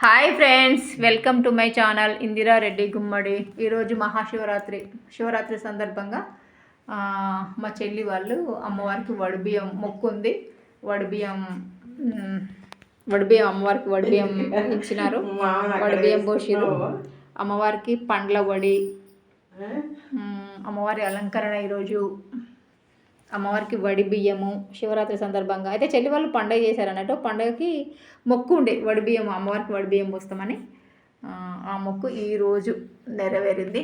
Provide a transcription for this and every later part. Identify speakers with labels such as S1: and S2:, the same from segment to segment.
S1: Hi friends, welcome to my channel Indira Reddy Gummadi. ఈరోజు శివరాత్రి సందర్భంగా మా చెల్లి వాళ్ళు అమ్మవారికి వడిబియ్యం మొక్కు ఉంది. వడిబియ్యం అమ్మవారికి వడిబియ్యం ఇచ్చినారు. వడిబియ్యం పోసిరు. అమ్మవారికి పండ్ల వడి, అమ్మవారి అలంకరణ. ఈరోజు అమ్మవారికి వడి బియ్యము శివరాత్రి సందర్భంగా అయితే చెల్లి వాళ్ళు పండుగ చేశారన్నట్టు. పండుగకి మొక్కు ఉండే వడిబియ్యం, అమ్మవారికి వడిబియ్యం పోస్తామని. ఆ మొక్కు ఈరోజు నెరవేరింది.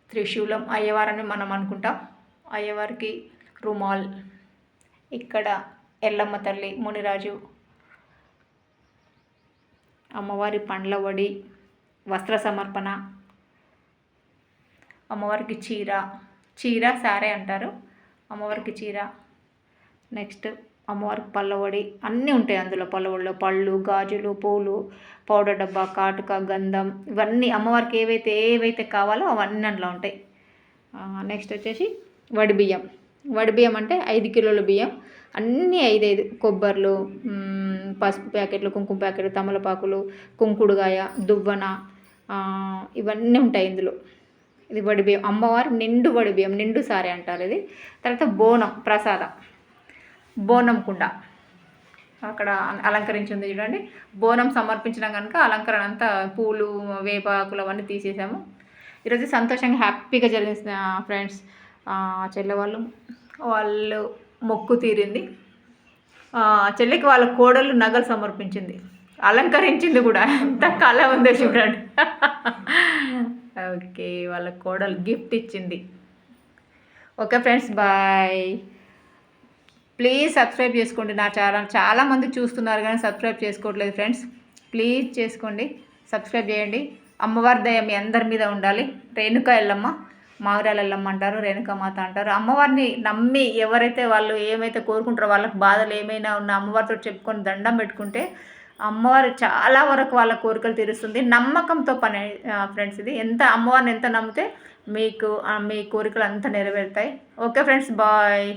S1: త్రిశూలం అయ్యవారని మనం అనుకుంటాం. అయ్యవారికి రుమాల్, ఇక్కడ ఎల్లమ్మ తల్లి, మునిరాజు, అమ్మవారి పండ్ల వడి, వస్త్ర సమర్పణ, అమ్మవారికి చీర సారే అంటారు. అమ్మవారికి చీర, నెక్స్ట్ అమ్మవారికి పల్లవడి అన్నీ ఉంటాయి అందులో. పల్లవడిలో పళ్ళు, గాజులు, పూలు, పౌడర్ డబ్బా, కాటుక, గంధం, ఇవన్నీ అమ్మవారికి ఏవైతే కావాలో అవన్నీ అందులో ఉంటాయి. నెక్స్ట్ వచ్చేసి వడిబియ్యం అంటే 5 కిలోల బియ్యం. అన్నీ 5 కొబ్బర్లు, పసుపు ప్యాకెట్లు, కుంకుమ ప్యాకెట్లు, తమలపాకులు, కుంకుడుగాయ, దువ్వన, ఇవన్నీ ఉంటాయి ఇందులో. ఇది వడిబియ్యం. అమ్మవారి నిండు వడిబియ్యం, నిండు సారే అంటారు ఇది. తర్వాత బోనం ప్రసాదం, బోనం కుండ అక్కడ అలంకరించింది చూడండి. బోనం సమర్పించడం కనుక అలంకరణ అంతా పూలు, వేపాకులు అవన్నీ తీసేసాము. ఈరోజు సంతోషంగా హ్యాపీగా జరిగింది ఫ్రెండ్స్. చెల్లె వాళ్ళు మొక్కు తీరింది. చెల్లికి వాళ్ళ కోడలు నగలు సమర్పించింది, అలంకరించింది కూడా. ఎంత కళ ఉందో చూడండి. ఓకే, వాళ్ళ కోడలు గిఫ్ట్ ఇచ్చింది. Okay friends, bye. Please subscribe చేసుకోండి నా ఛానల్. చాలామంది చూస్తున్నారు కానీ సబ్స్క్రైబ్ చేసుకోవట్లేదు ఫ్రెండ్స్. ప్లీజ్ చేసుకోండి, సబ్స్క్రైబ్ చేయండి. అమ్మవారి దయ మీ అందరి మీద ఉండాలి. రేణుకా ఎల్లమ్మ, మావిరాల ఎల్లమ్మ అంటారు, రేణుకా మాత అంటారు. అమ్మవారిని నమ్మి ఎవరైతే వాళ్ళు ఏమైతే కోరుకుంటారో, వాళ్ళకి బాధలు ఏమైనా ఉన్న అమ్మవారితో చెప్పుకొని దండం పెట్టుకుంటే అమ్మవారు చాలా వరకు వాళ్ళ కోరికలు తీరుస్తుంది. నమ్మకంతో పని ఫ్రెండ్స్ ఇది. అమ్మవారిని ఎంత నమ్మితే మీకు మీ కోరికలు అంతా నెరవేరుతాయి. Okay friends, bye.